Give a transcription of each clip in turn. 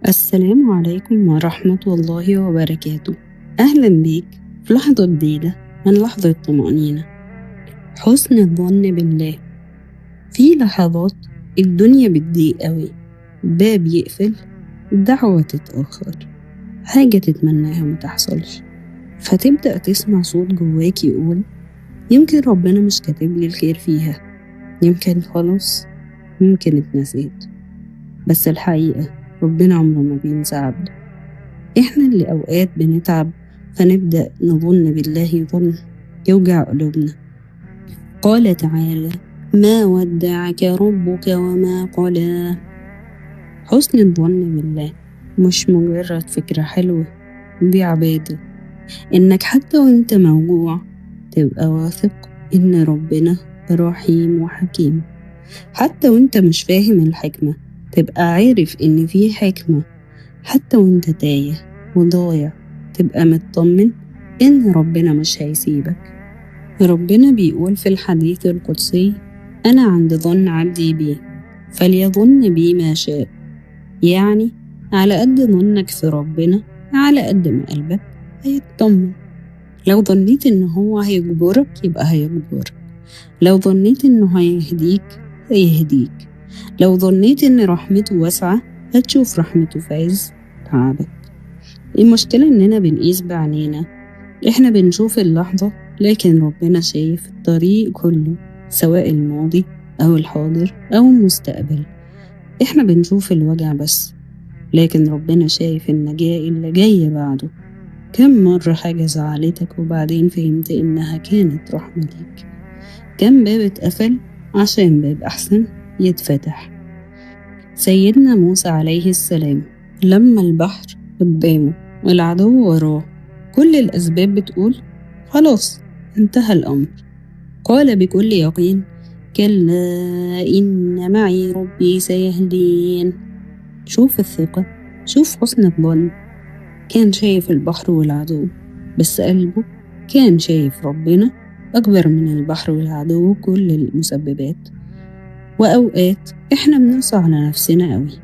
السلام عليكم ورحمة الله وبركاته. أهلا بيك في لحظة جديدة من لحظة طمأنينة. حسن الظن بالله. في لحظات الدنيا بتضيق قوي، باب يقفل، دعوة تتأخر، حاجة تتمناها متحصلش، فتبدأ تسمع صوت جواك يقول يمكن ربنا مش كاتب لي الخير فيها، يمكن خلاص، يمكن اتنسيت. بس الحقيقة ربنا عمره ما بينسى عبده. إحنا اللي أوقات بنتعب فنبدأ نظن بالله ظن يوجع قلوبنا. قال تعالى: ما ودعك ربك وما قلى. حسن الظن بالله مش مجرد فكرة حلوة، دي عبادة. إنك حتى وإنت موجوع تبقى واثق إن ربنا رحيم وحكيم. حتى وإنت مش فاهم الحكمة تبقى عارف إن في حكمة. حتى وإنت تايه وضايع تبقى مطمن إن ربنا مش هيسيبك. ربنا بيقول في الحديث القدسي: أنا عند ظن عبدي بي فليظن بي ما شاء. يعني على قد ظنك في ربنا على قد ما قلبك هيطمن. لو ظنيت إن هو هيجبرك يبقى هيجبرك، لو ظنيت إنه هيهديك هيهديك، لو ظنيت إن رحمته واسعة هتشوف رحمته في عز تعبك. المشكلة إننا بنقيس بعينينا، إحنا بنشوف اللحظة لكن ربنا شايف الطريق كله، سواء الماضي أو الحاضر أو المستقبل. إحنا بنشوف الوجع بس، لكن ربنا شايف النجاة اللي جاية بعده. كم مرة حاجة زعلتك وبعدين فهمت إنها كانت رحمة ليك؟ كم باب اتقفل عشان باب أحسن يتفتح؟ سيدنا موسى عليه السلام لما البحر قدامه والعدو وراه، كل الأسباب بتقول خلاص انتهى الأمر، قال بكل يقين: كلا إن معي ربي سيهدين. شوف الثقة، شوف حسن الظن. كان شايف البحر والعدو بس قلبه كان شايف ربنا أكبر من البحر والعدو وكل المسببات. وأوقات إحنا بنقسى على نفسنا قوي،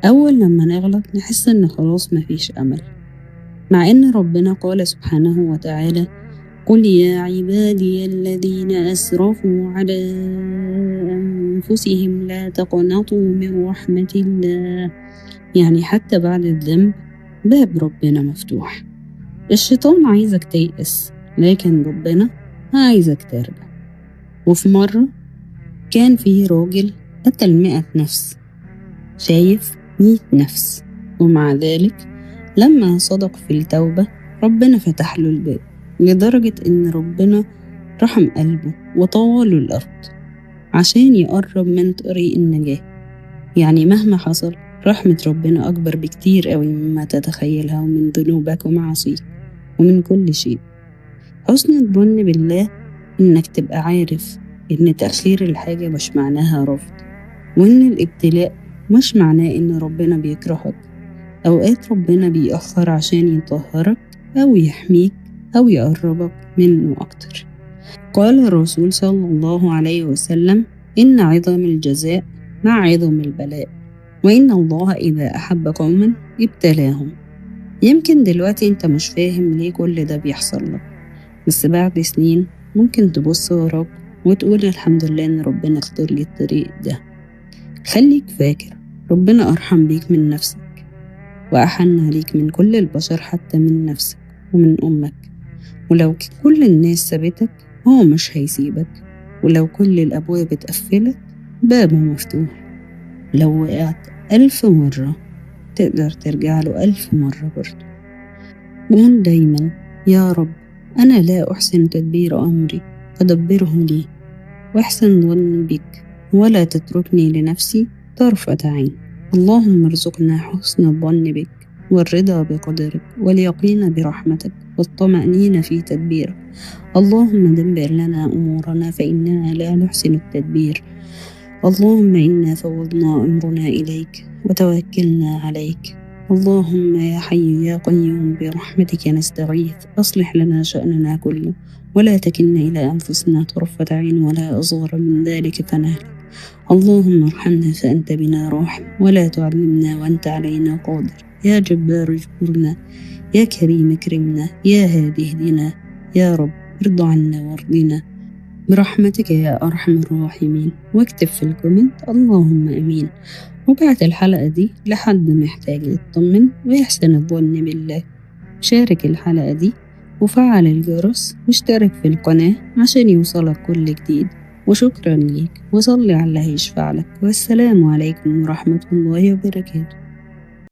أول لما نغلط نحس إن خلاص مفيش أمل، مع إن ربنا قال سبحانه وتعالى: قل يا عبادي الذين أسرفوا على أنفسهم لا تقنطوا من رحمة الله. يعني حتى بعد الذنب باب ربنا مفتوح. الشيطان عايزك تيأس لكن ربنا عايزك ترجع. وفي مرة كان فيه راجل قتل 100 نفس، شايف 100 نفس، ومع ذلك لما صدق في التوبة ربنا فتح له الباب، لدرجة إن ربنا رحم قلبه وطوله الأرض عشان يقرب من طريق النجاة. يعني مهما حصل رحمة ربنا أكبر بكتير قوي مما تتخيلها، ومن ذنوبك ومعاصيك ومن كل شيء. حسن الظن بالله إنك تبقى عارف إن تأخير الحاجة مش معناها رفض، وإن الابتلاء مش معناه إن ربنا بيكرهك. أوقات ربنا بيأخر عشان يطهرك أو يحميك أو يقربك منه أكتر. قال الرسول صلى الله عليه وسلم: إن عظم الجزاء مع عظم البلاء، وإن الله إذا أحب قوما ابتلاهم. يمكن دلوقتي أنت مش فاهم ليه كل ده بيحصل لك، بس بعد سنين ممكن تبص وراك وتقول الحمد لله إن ربنا اختار لي الطريق ده. خليك فاكر ربنا أرحم بيك من نفسك، وأحن عليك من كل البشر، حتى من نفسك ومن أمك. ولو كل الناس سابتك هو مش هيسيبك، ولو كل الأبواب اتقفلت بابه مفتوح. لو وقعت 1000 مرة تقدر ترجع له 1000 مرة برضه. قول دايما: يا رب أنا لا أحسن تدبير أمري فدبره لي، واحسن ظن بك ولا تتركني لنفسي طرفة عين. اللهم ارزقنا حسن الظن بك والرضا بقدرك واليقين برحمتك والطمأنينة في تدبيرك. اللهم دبر لنا أمورنا فإننا لا نحسن التدبير. اللهم إنا فوضنا أمرنا إليك وتوكلنا عليك. اللهم يا حي يا قيوم برحمتك نستغيث، أصلح لنا شأننا كله ولا تكلنا إلى أنفسنا طرفة عين ولا أصغر من ذلك فنهلك. اللهم ارحمنا فأنت بنا راحم، ولا تعلمنا وأنت علينا قادر. يا جبار اجبرنا، يا كريم اكرمنا، يا هادي اهدنا، يا رب ارض عنا وارضنا برحمتك يا أرحم الراحمين. واكتب في الكومنت اللهم أمين، وبعت الحلقة دي لحد محتاج يطمن ويحسن الظن بالله. شارك الحلقة دي وفعل الجرس واشترك في القناة عشان يوصلك كل جديد. وشكرا ليك، وصلي على اللي هيشفع لك. والسلام عليكم ورحمة الله وبركاته.